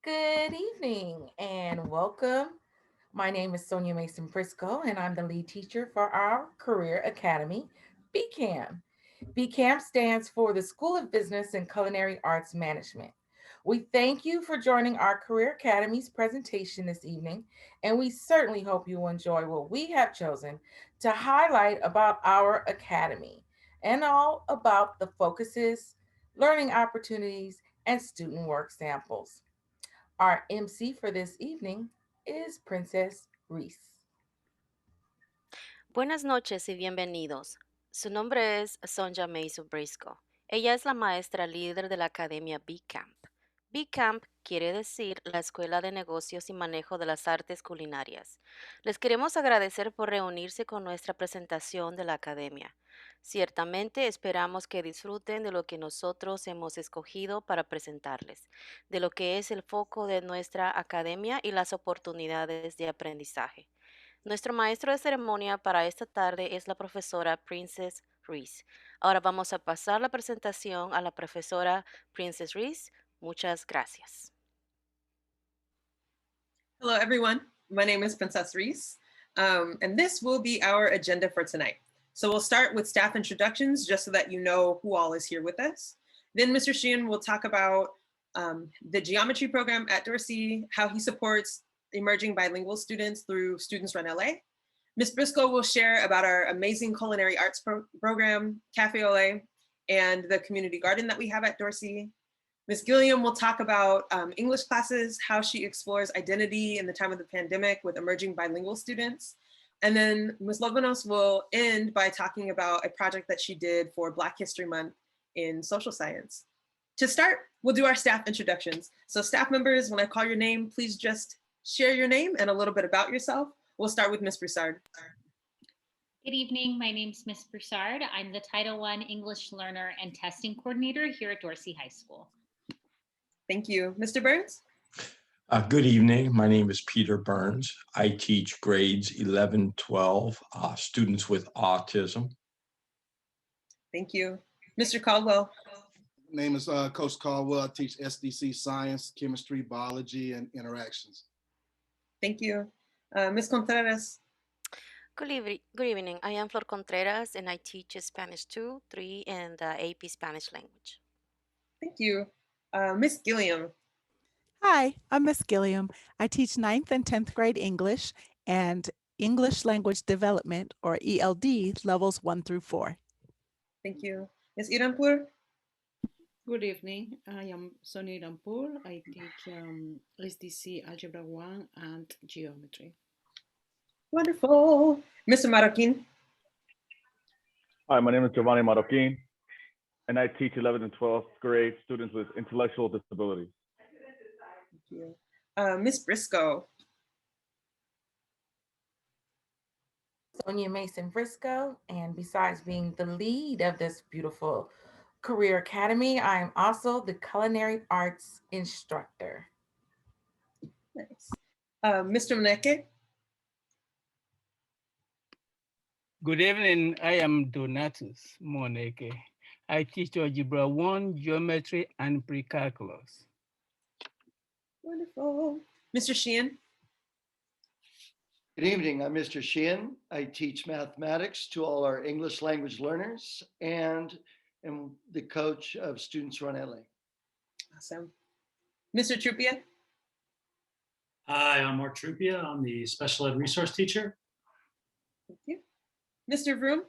Good evening and welcome. My name is Sonia Mason Briscoe, and I'm the lead teacher for our Career Academy, BCAM. BCAM stands for the School of Business and Culinary Arts Management. We thank you for joining our Career Academy's presentation this evening, and we certainly hope you will enjoy what we have chosen to highlight about our Academy and all about the focuses, learning opportunities, and student work samples. Our MC for this evening is Princess Reese. Buenas noches y bienvenidos. Su nombre es Sonja Mason Briscoe. Ella es la maestra líder de la Academia BCAMP. BCAMP quiere decir la Escuela de Negocios y Manejo de las Artes Culinarias. Les queremos agradecer por reunirse con nuestra presentación de la Academia. Ciertamente esperamos que disfruten de lo que nosotros hemos escogido para presentarles, de lo que es el foco de nuestra Academia y las oportunidades de aprendizaje. Nuestro maestro de ceremonia para esta tarde es la profesora Princess Reese. Ahora vamos a pasar la presentación a la profesora Princess Reese. Muchas gracias. Hello, everyone. My name is Princess Reese, and this will be our agenda for tonight. So we'll start with staff introductions, just so that you know who all is here with us. Then Mr. Sheehan will talk about the geometry program at Dorsey, how he supports emerging bilingual students through Students Run LA. Ms. Briscoe will share about our amazing culinary arts program, KTLA, and the community garden that we have at Dorsey. Ms. Gilliam will talk about English classes, how she explores identity in the time of the pandemic with emerging bilingual students. And then Ms. Lovenos will end by talking about a project that she did for Black History Month in social science. To start, we'll do our staff introductions. So staff members, when I call your name, please just share your name and a little bit about yourself. We'll start with Ms. Broussard. Good evening, my name is Ms. Broussard. I'm the Title I English Learner and Testing Coordinator here at Dorsey High School. Thank you. Mr. Burns? Good evening. My name is Peter Burns. I teach grades 11, 12, students with autism. Thank you. Mr. Caldwell? My name is Coach Caldwell. I teach SDC science, chemistry, biology, and interactions. Thank you. Ms. Contreras? Good evening. I am Flor Contreras and I teach Spanish 2, 3, and AP Spanish language. Thank you. Ms. Gilliam? Hi, I'm Miss Gilliam. I teach 9th and 10th grade English and English Language Development, or ELD, levels 1 through 4. Thank you. Ms. Iranpur? Good evening. I am Sonia Rampur. I teach SDC Algebra 1 and Geometry. Wonderful. Mr. Marroquin? Hi, my name is Giovanni Marroquin, and I teach 11th and 12th grade students with intellectual disabilities. Thank you. Ms. Briscoe? Sonia Mason Briscoe, and besides being the lead of this beautiful Career Academy, I am also the Culinary Arts instructor. Nice. Mr. Mneke? Good evening. I am Donatus Moneke. I teach Algebra 1, Geometry, and Pre-Calculus. Wonderful. Mr. Sheehan? Good evening, I'm Mr. Sheehan. I teach mathematics to all our English language learners and am the coach of Students Run LA. Awesome. Mr. Trupia? Hi, I'm Mark Trupia. I'm the special ed resource teacher. Thank you. Mr. Vroom?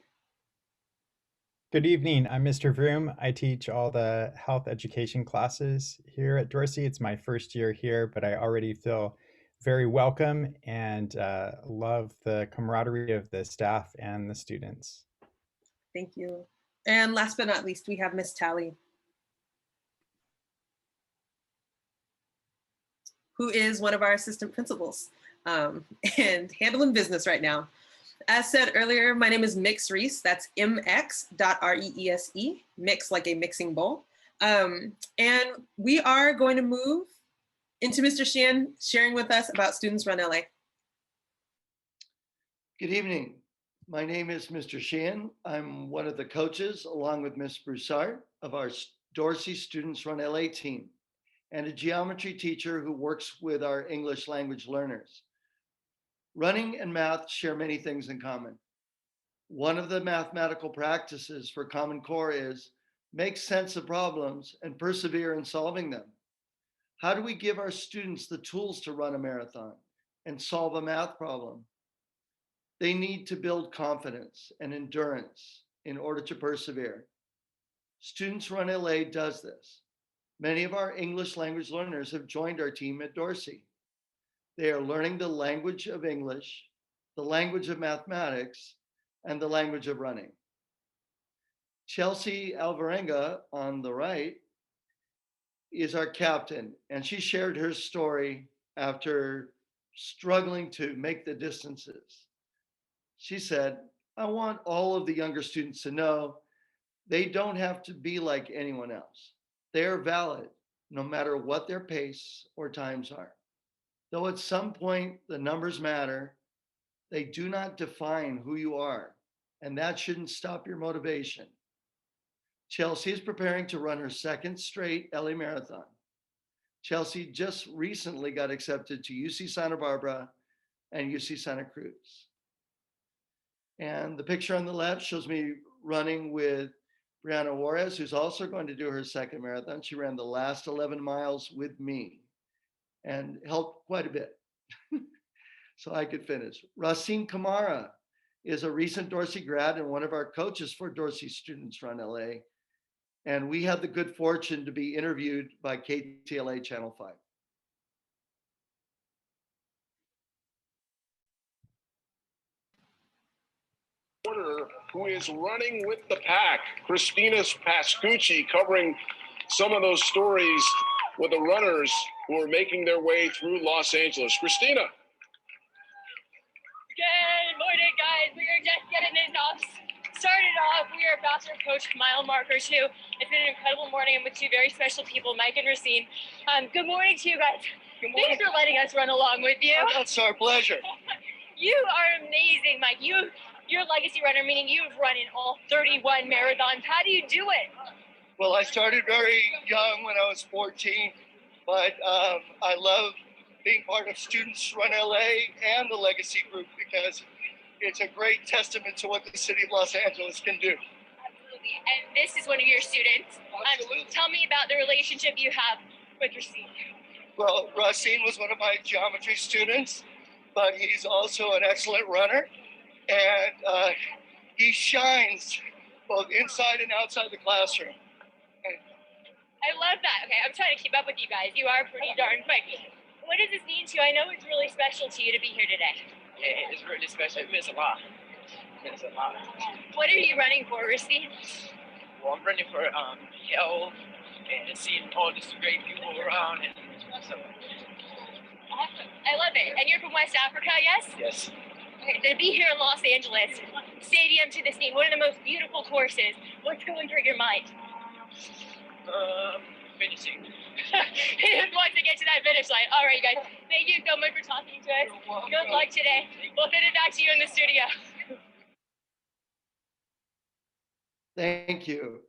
Good evening, I'm Mr. Vroom. I teach all the health education classes here at Dorsey. It's my first year here, but I already feel very welcome and love the camaraderie of the staff and the students. Thank you. And last but not least, we have Miss Tally, who is one of our assistant principals and handling business right now. As said earlier, my name is Mix Reese. That's mx.reese, mix like a mixing bowl. And we are going to move into Mr. Sheehan sharing with us about Students Run LA. Good evening. My name is Mr. Sheehan. I'm one of the coaches, along with Ms. Broussard, of our Dorsey Students Run LA team. and a geometry teacher who works with our English language learners. Running and math share many things in common. One of the mathematical practices for Common Core is make sense of problems and persevere in solving them. How do we give our students the tools to run a marathon and solve a math problem? They need to build confidence and endurance in order to persevere. Students Run LA does this. Many of our English language learners have joined our team at Dorsey. They are learning the language of English, the language of mathematics, and the language of running. Chelsea Alvarenga on the right is our captain, and she shared her story after struggling to make the distances. She said, I want all of the younger students to know they don't have to be like anyone else. They are valid no matter what their pace or times are. Though at some point the numbers matter, they do not define who you are, and that shouldn't stop your motivation. Chelsea is preparing to run her second straight LA Marathon. Chelsea just recently got accepted to UC Santa Barbara and UC Santa Cruz. And the picture on the left shows me running with Brianna Juarez, who's also going to do her second marathon. She ran the last 11 miles with me and helped quite a bit so I could finish. Racine Camara is a recent Dorsey grad and one of our coaches for Dorsey Students Run LA. And we had the good fortune to be interviewed by KTLA Channel 5. Who is running with the pack. Christina Pascucci covering some of those stories with the runners who are making their way through Los Angeles. Christina. Good morning, guys. We are just getting it off. Started off, we are about to approach mile marker 2. It's been an incredible morning. I'm with two very special people, Mike and Racine. Good morning to you guys. Good morning. Thanks for letting us run along with you. Oh, that's our pleasure. You are amazing, Mike. You're a legacy runner, meaning you've run in all 31 marathons. How do you do it? Well, I started very young when I was 14, but I love being part of Students Run LA and the Legacy Group because it's a great testament to what the city of Los Angeles can do. Absolutely. And this is one of your students. Absolutely. Tell me about the relationship you have with Racine. Well, Racine was one of my geometry students, but he's also an excellent runner. And he shines both inside and outside the classroom. I love that. Okay, I'm trying to keep up with you guys. You are pretty darn quick. What does this mean to you? I know it's really special to you to be here today. Yeah, it's really special. It means a lot. It means a lot. What are you running for, Racine? Well, I'm running for health and seeing all these great people around. And so. Awesome. I love it. And you're from West Africa, yes? Yes. Okay, to be here in Los Angeles, stadium to the scene, one of the most beautiful courses. What's going through your mind? Finishing. He just wants to get to that finish line. All right, guys. Thank you so much for talking to us. Good luck today. We'll send it back to you in the studio. Thank you.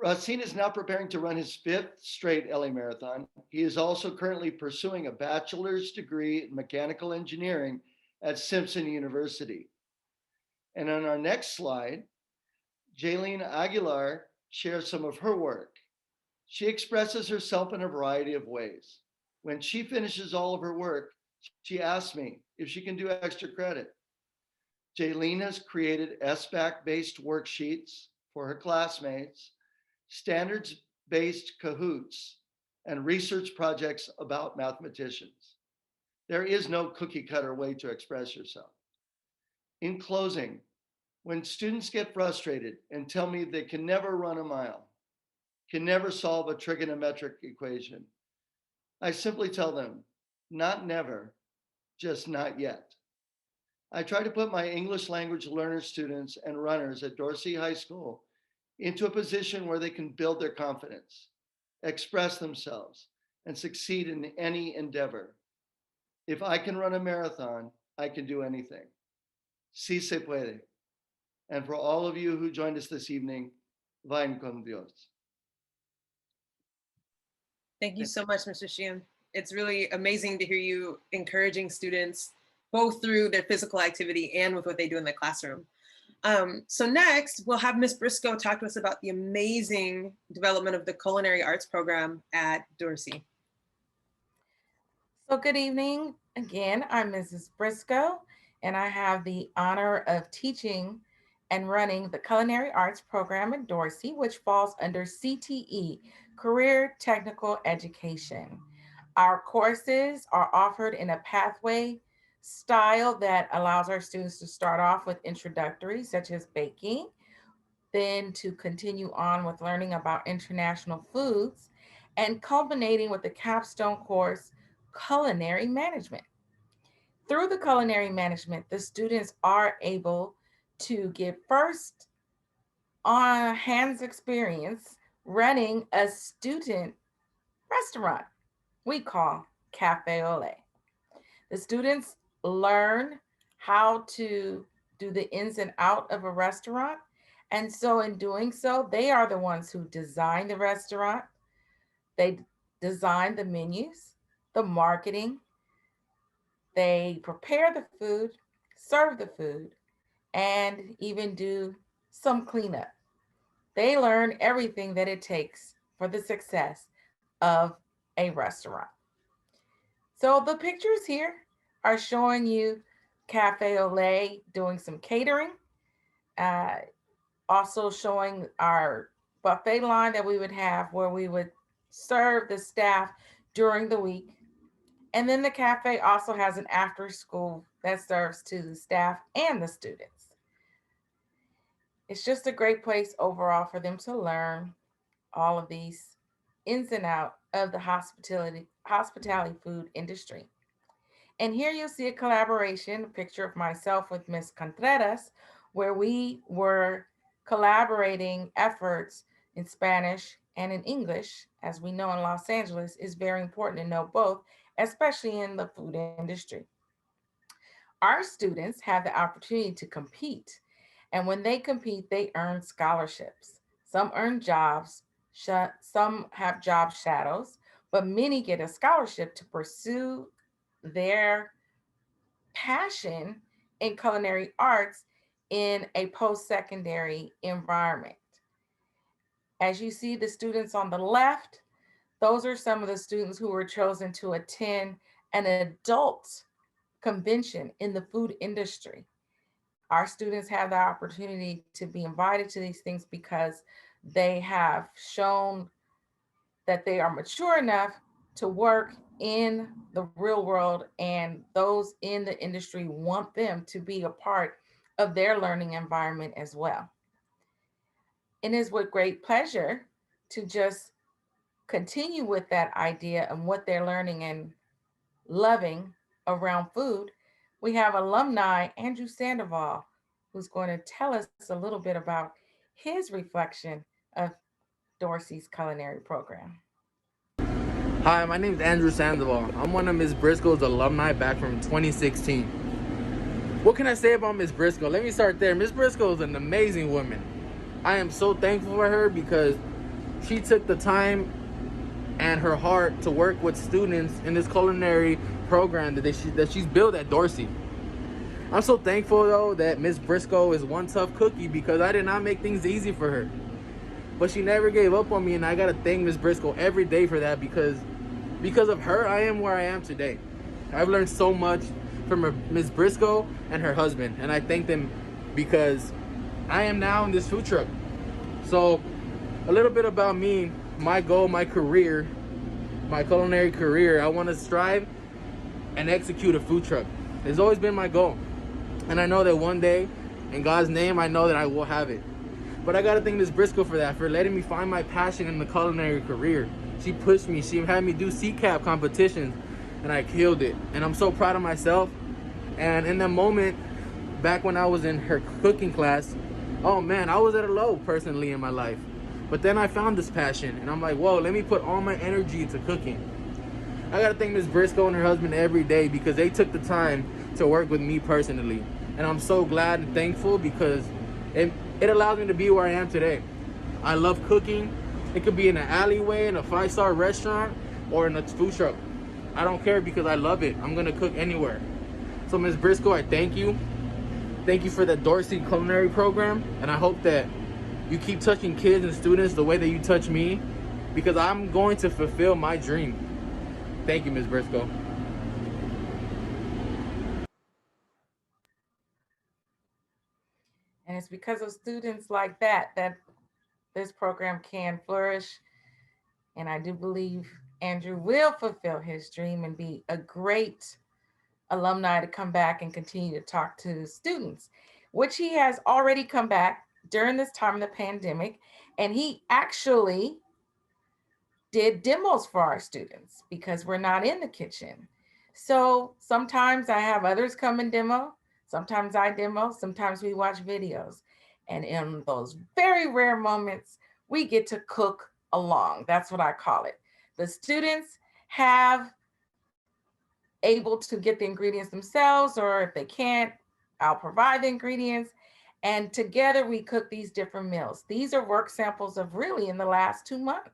Racine is now preparing to run his 5th straight LA Marathon. He is also currently pursuing a bachelor's degree in mechanical engineering at Simpson University. And on our next slide, Jaylene Aguilar shares some of her work. She expresses herself in a variety of ways. When she finishes all of her work, she asks me if she can do extra credit. Jaylene has created SBAC-based worksheets for her classmates, standards-based Kahoots, and research projects about mathematicians. There is no cookie cutter way to express yourself. In closing, when students get frustrated and tell me they can never run a mile, can never solve a trigonometric equation, I simply tell them, not never, just not yet. I try to put my English language learner students and runners at Dorsey High School into a position where they can build their confidence, express themselves, and succeed in any endeavor. If I can run a marathon, I can do anything. Sí se puede. And for all of you who joined us this evening, vayan con Dios. Thank you so much, Mr. Sheehan. It's really amazing to hear you encouraging students both through their physical activity and with what they do in the classroom. So next, we'll have Ms. Briscoe talk to us about the amazing development of the Culinary Arts program at Dorsey. So good evening. Again, I'm Mrs. Briscoe, and I have the honor of teaching and running the Culinary Arts program at Dorsey, which falls under CTE, Career Technical Education. Our courses are offered in a pathway style that allows our students to start off with introductory, such as baking, then to continue on with learning about international foods, and culminating with the capstone course, Culinary Management. Through the Culinary Management, the students are able to get first on hands experience running a student restaurant we call KTLA. The students learn how to do the ins and out of a restaurant. And so in doing so, they are the ones who design the restaurant. They design the menus, the marketing. They prepare the food, serve the food, and even do some cleanup. They learn everything that it takes for the success of a restaurant. So the pictures here are showing you Cafe Olay doing some catering, uh, also showing our buffet line that we would have where we would serve the staff during the week. And then the cafe also has an after school that serves to the staff and the students. It's just a great place overall for them to learn all of these ins and out of the hospitality food industry. And here you'll see a collaboration, a picture of myself with Miss Contreras, where we were collaborating efforts in Spanish and in English. As we know in Los Angeles, is very important to know both, especially in the food industry. Our students have the opportunity to compete. And when they compete, they earn scholarships. Some earn jobs, some have job shadows, but many get a scholarship to pursue their passion in culinary arts in a post-secondary environment. As you see the students on the left, those are some of the students who were chosen to attend an adult convention in the food industry. Our students have the opportunity to be invited to these things because they have shown that they are mature enough to work in the real world, and those in the industry want them to be a part of their learning environment as well. It is with great pleasure to just continue with that idea and what they're learning and loving around food. We have alumni Andrew Sandoval, who's going to tell us a little bit about his reflection of Dorsey's culinary program. Hi, my name is Andrew Sandoval. I'm one of Ms. Briscoe's alumni back from 2016. What can I say about Ms. Briscoe? Let me start there. Ms. Briscoe is an amazing woman. I am so thankful for her because she took the time and her heart to work with students in this culinary program that she's built at Dorsey. I'm so thankful though that Ms. Briscoe is one tough cookie because I did not make things easy for her. But she never gave up on me, and I gotta thank Ms. Briscoe every day for that because of her, I am where I am today. I've learned so much from Ms. Briscoe and her husband, and I thank them because I am now in this food truck. So a little bit about me, my goal, my career, my culinary career, I want to strive and execute a food truck. It's always been my goal. And I know that one day, in God's name, I know that I will have it. But I gotta thank Ms. Briscoe for that, for letting me find my passion in the culinary career. She pushed me, she had me do CCAP competitions, and I killed it. And I'm so proud of myself. And in that moment, back when I was in her cooking class, oh man, I was at a low personally in my life. But then I found this passion, and I'm like, whoa, let me put all my energy into cooking. I gotta thank Ms. Briscoe and her husband every day because they took the time to work with me personally. And I'm so glad and thankful because it allows me to be where I am today. I love cooking. It could be in an alleyway, in a 5-star restaurant. or in a food truck. I don't care because I love it. I'm gonna cook anywhere. So Ms. Briscoe, I thank you. Thank you for the Dorsey Culinary Program, and I hope that you keep touching kids and students the way that you touch me, because I'm going to fulfill my dream. Thank you, Ms. Briscoe. And it's because of students like that that this program can flourish. And I do believe Andrew will fulfill his dream and be a great alumni to come back and continue to talk to students, which he has already come back during this time of the pandemic. And he actually did demos for our students because we're not in the kitchen. So sometimes I have others come and demo. Sometimes I demo. Sometimes we watch videos. And in those very rare moments, we get to cook along. That's what I call it. The students have able to get the ingredients themselves, or if they can't, I'll provide the ingredients. And together we cook these different meals. These are work samples of really in the last 2 months.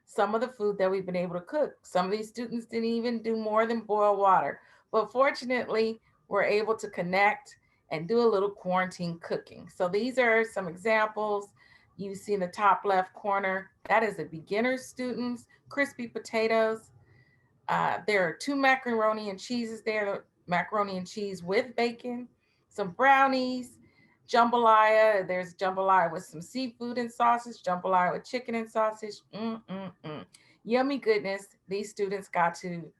Some of the food that we've been able to cook. Some of these students didn't even do more than boil water. But fortunately, we're able to connect and do a little quarantine cooking. So these are some examples. You see in the top left corner, that is a beginner students, crispy potatoes. There are 2 macaroni and cheeses there, macaroni and cheese with bacon, some brownies, jambalaya. There's jambalaya with some seafood and sausage, jambalaya with chicken and sausage. Yummy goodness. These students got to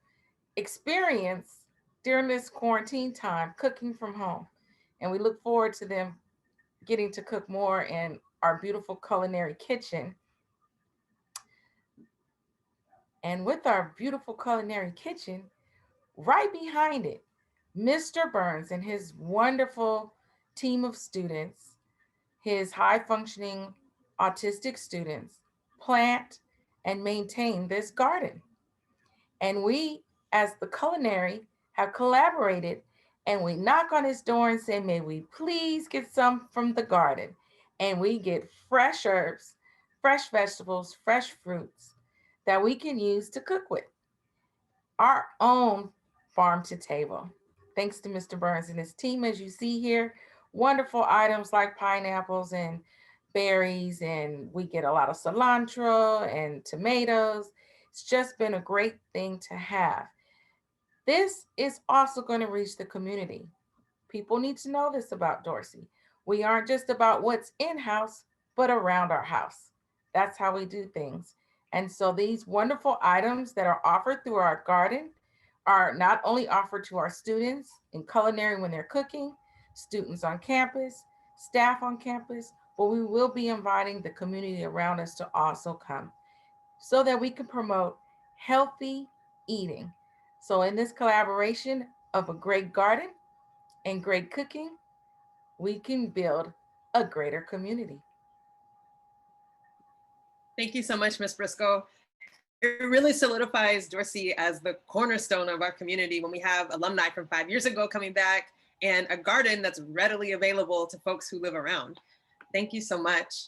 experience during this quarantine time cooking from home. And we look forward to them getting to cook more in our beautiful culinary kitchen. And with our beautiful culinary kitchen, right behind it, Mr. Burns and his wonderful team of students, his high functioning autistic students, plant and maintain this garden. And we, as the culinary, have collaborated and we knock on his door and say, may we please get some from the garden? And we get fresh herbs, fresh vegetables, fresh fruits that we can use to cook with. Our own farm to table. Thanks to Mr. Burns and his team, as you see here, wonderful items like pineapples and berries, and we get a lot of cilantro and tomatoes. It's just been a great thing to have. This is also going to reach the community. People need to know this about Dorsey. We aren't just about what's in house, but around our house. That's how we do things. And so these wonderful items that are offered through our garden are not only offered to our students in culinary when they're cooking, students on campus, staff on campus, but we will be inviting the community around us to also come so that we can promote healthy eating. So in this collaboration of a great garden and great cooking, we can build a greater community. Thank you so much, Ms. Briscoe. It really solidifies Dorsey as the cornerstone of our community when we have alumni from 5 years ago coming back and a garden that's readily available to folks who live around. Thank you so much.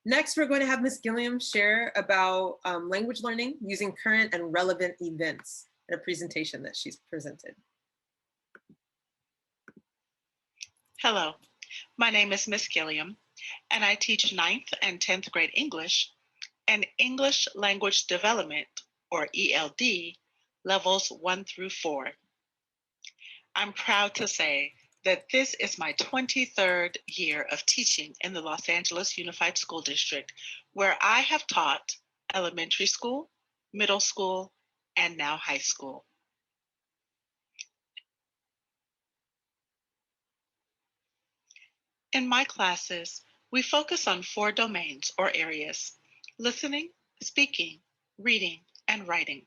Next, we're going to have Ms. Gilliam share about language learning using current and relevant events in a presentation that she's presented. Hello, my name is Ms. Gilliam, and I teach 9th and 10th grade English and English Language Development, or ELD, levels 1 through 4. I'm proud to say that this is my 23rd year of teaching in the Los Angeles Unified School District, where I have taught elementary school, middle school, and now high school. In my classes, we focus on 4 domains or areas: listening, speaking, reading, and writing.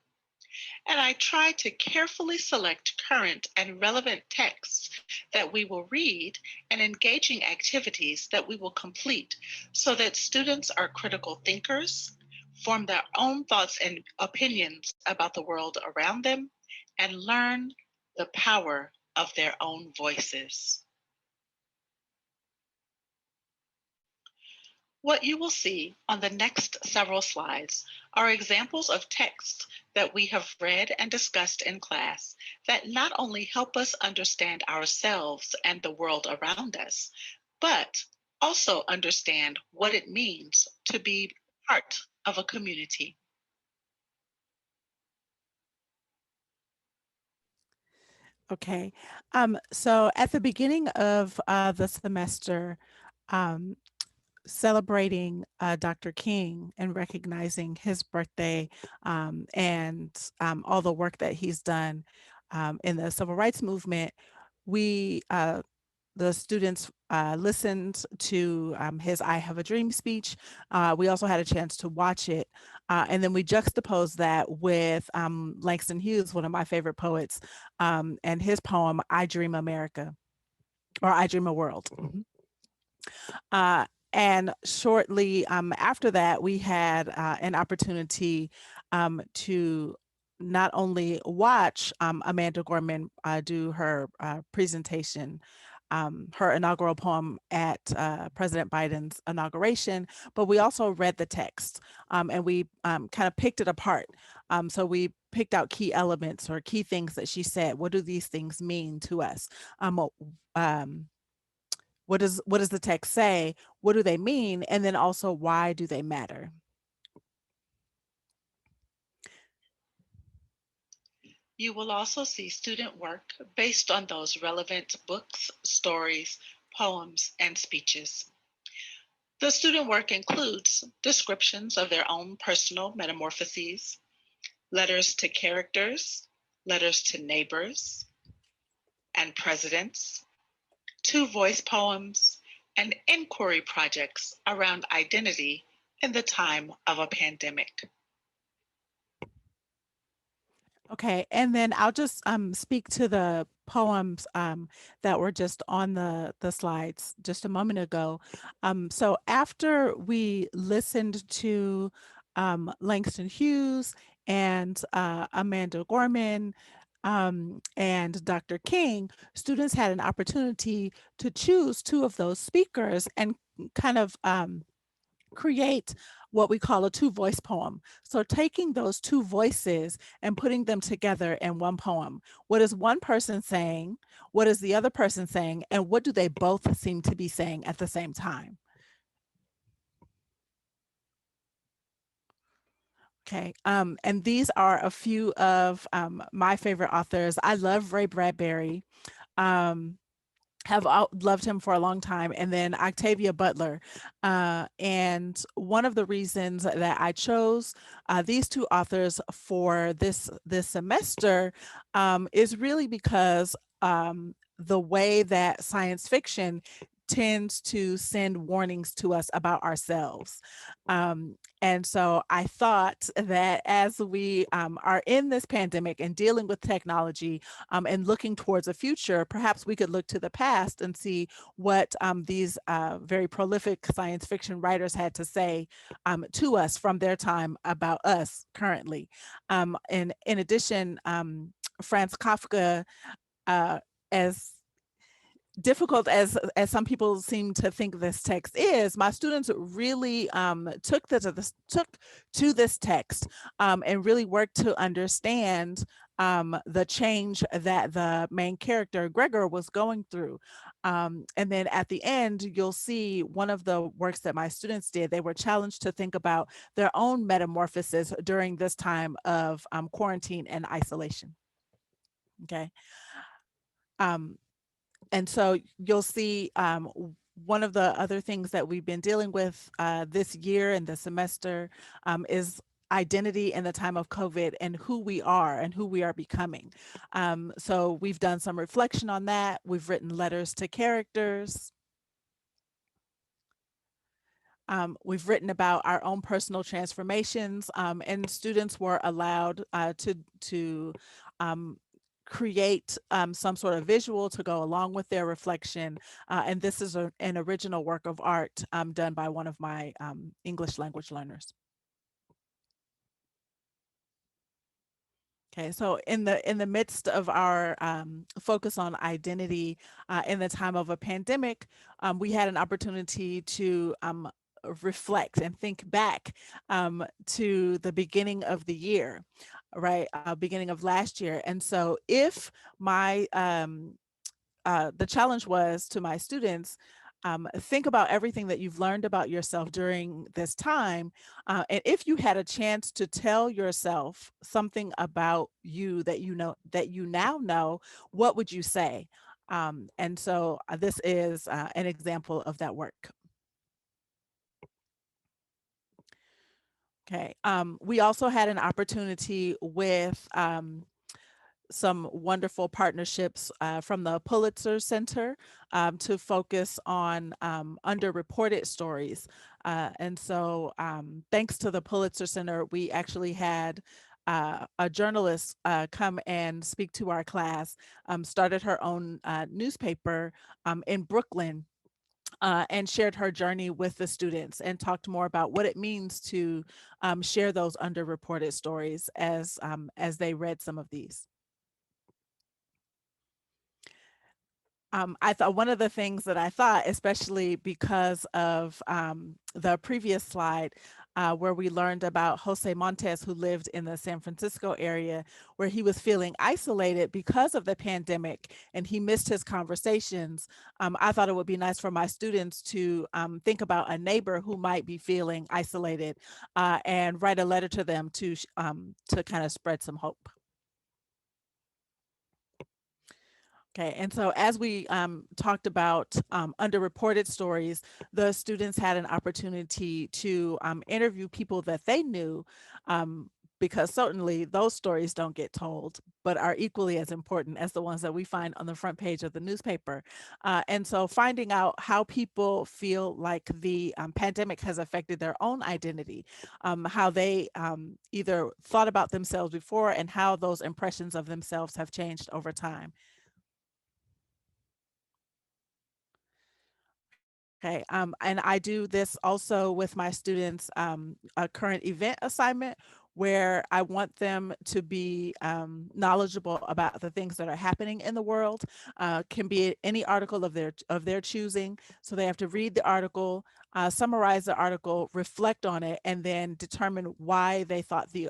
And I try to carefully select current and relevant texts that we will read and engaging activities that we will complete so that students are critical thinkers, form their own thoughts and opinions about the world around them, and learn the power of their own voices. What you will see on the next several slides are examples of texts that we have read and discussed in class that not only help us understand ourselves and the world around us, but also understand what it means to be part of a community. Okay. So at the beginning of the semester, um, celebrating Dr. King and recognizing his birthday and all the work that he's done in the civil rights movement, we the students listened to his I Have a Dream speech. We also had a chance to watch it. And then we juxtaposed that with Langston Hughes, one of my favorite poets, and his poem, I Dream America, or I Dream a World. Uh, and shortly after that, we had an opportunity to not only watch Amanda Gorman do her presentation, her inaugural poem at President Biden's inauguration, but we also read the text and we kind of picked it apart. So we picked out key elements or key things that she said. What do these things mean to us? Um, what does the text say? What do they mean? And then also, why do they matter? You will also see student work based on those relevant books, stories, poems, and speeches. The student work includes descriptions of their own personal metamorphoses, letters to characters, letters to neighbors and presidents, two voice poems, and inquiry projects around identity in the time of a pandemic. Okay, and then I'll just speak to the poems that were just on the slides just a moment ago. So after we listened to Langston Hughes and Amanda Gorman and Dr. King, students had an opportunity to choose two of those speakers and kind of create what we call a two voice poem. So taking those two voices and putting them together in one poem. What is one person saying? What is the other person saying? And what do they both seem to be saying at the same time? Okay, and these are a few of my favorite authors. I love Ray Bradbury. Um, have loved him for a long time, and then Octavia Butler. And one of the reasons that I chose these two authors for this semester is really because the way that science fiction tends to send warnings to us about ourselves. And so I thought that as we are in this pandemic and dealing with technology and looking towards the future, perhaps we could look to the past and see what these very prolific science fiction writers had to say to us from their time about us currently. And in addition, Franz Kafka, as difficult as some people seem to think this text is, my students really took to this text and really worked to understand the change that the main character Gregor was going through. And then at the end, you'll see one of the works that my students did. They were challenged to think about their own metamorphosis during this time of quarantine and isolation. Okay. Um, and so you'll see one of the other things that we've been dealing with this year and the semester is identity in the time of COVID and who we are and who we are becoming. So we've done some reflection on that. We've written letters to characters. We've written about our own personal transformations, and students were allowed to create some sort of visual to go along with their reflection. And this is an original work of art done by one of my English language learners. Okay, so in the midst of our focus on identity in the time of a pandemic, we had an opportunity to reflect and think back to the beginning of the year, right? Beginning of last year. And so if my the challenge was to my students, think about everything that you've learned about yourself during this time. And if you had a chance to tell yourself something about you that you know, that you now know, what would you say? And so this is an example of that work. Okay. We also had an opportunity with some wonderful partnerships from the Pulitzer Center to focus on underreported stories. And so thanks to the Pulitzer Center, we actually had a journalist come and speak to our class, started her own newspaper in Brooklyn, and shared her journey with the students and talked more about what it means to share those underreported stories as they read some of these. I thought one of the things that I thought, especially because of the previous slide, where we learned about Jose Montes, who lived in the San Francisco area, where he was feeling isolated because of the pandemic and he missed his conversations. I thought it would be nice for my students to think about a neighbor who might be feeling isolated and write a letter to them to kind of spread some hope. Okay, and so as we talked about underreported stories, the students had an opportunity to interview people that they knew, because certainly those stories don't get told, but are equally as important as the ones that we find on the front page of the newspaper. And so finding out how people feel like the pandemic has affected their own identity, how they either thought about themselves before and how those impressions of themselves have changed over time. Okay, and I do this also with my students, a current event assignment where I want them to be knowledgeable about the things that are happening in the world. Can be any article of their choosing. So they have to read the article, summarize the article, reflect on it, and then determine why they thought the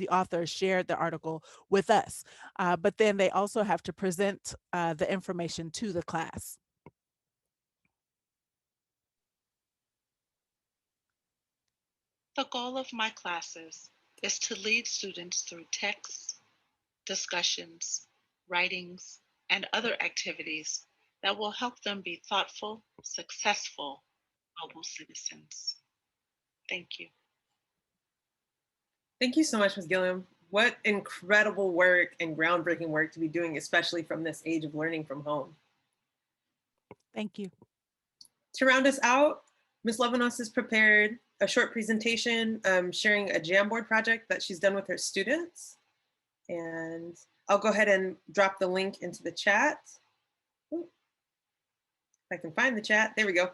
author shared the article with us. But then they also have to present the information to the class. The goal of my classes is to lead students through texts, discussions, writings, and other activities that will help them be thoughtful, successful global citizens. Thank you. Thank you so much, Ms. Gilliam. What incredible work and groundbreaking work to be doing, especially from this age of learning from home. Thank you. To round us out, Ms. Levinos has prepared a short presentation sharing a Jamboard project that she's done with her students. And I'll go ahead and drop the link into the chat. Ooh, if I can find the chat, there we go.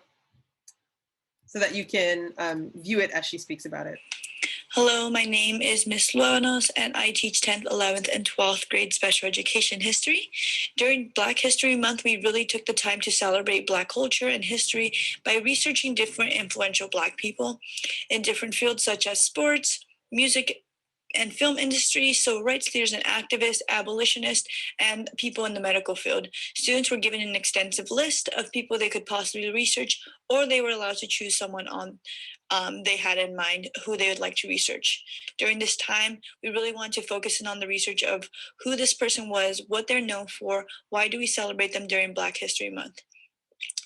So that you can view it as she speaks about it. Hello, my name is Ms. Luanos, and I teach 10th, 11th, and 12th grade special education history. During Black History Month, we really took the time to celebrate Black culture and history by researching different influential Black people in different fields such as sports, music, and film industry, civil rights leaders and activists, abolitionists, and people in the medical field. Students were given an extensive list of people they could possibly research, or they were allowed to choose someone on they had in mind who they would like to research. During this time, we really want to focus in on the research of who this person was, what they're known for, why do we celebrate them during Black History Month.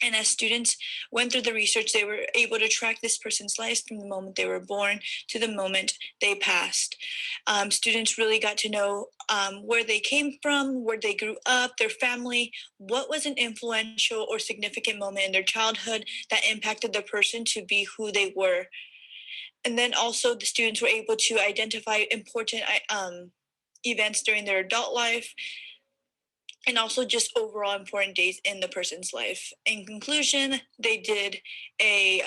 And as students went through the research, they were able to track this person's life from the moment they were born to the moment they passed. Students really got to know where they came from, where they grew up, their family, what was an influential or significant moment in their childhood that impacted the person to be who they were. And then also the students were able to identify important events during their adult life, and also just overall important days in the person's life. In conclusion, they did a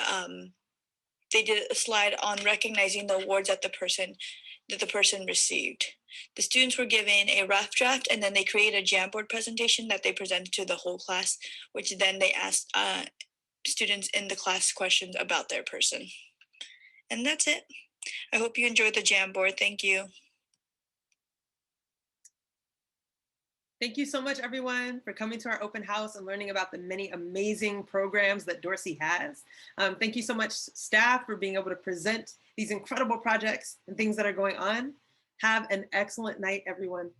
slide on recognizing the awards that the person received. The students were given a rough draft, and then they created a Jamboard presentation that they presented to the whole class, which then they asked students in the class questions about their person. And that's it. I hope you enjoyed the Jamboard. Thank you. Thank you so much, everyone, for coming to our open house and learning about the many amazing programs that Dorsey has. Thank you so much, staff, for being able to present these incredible projects and things that are going on. Have an excellent night, everyone.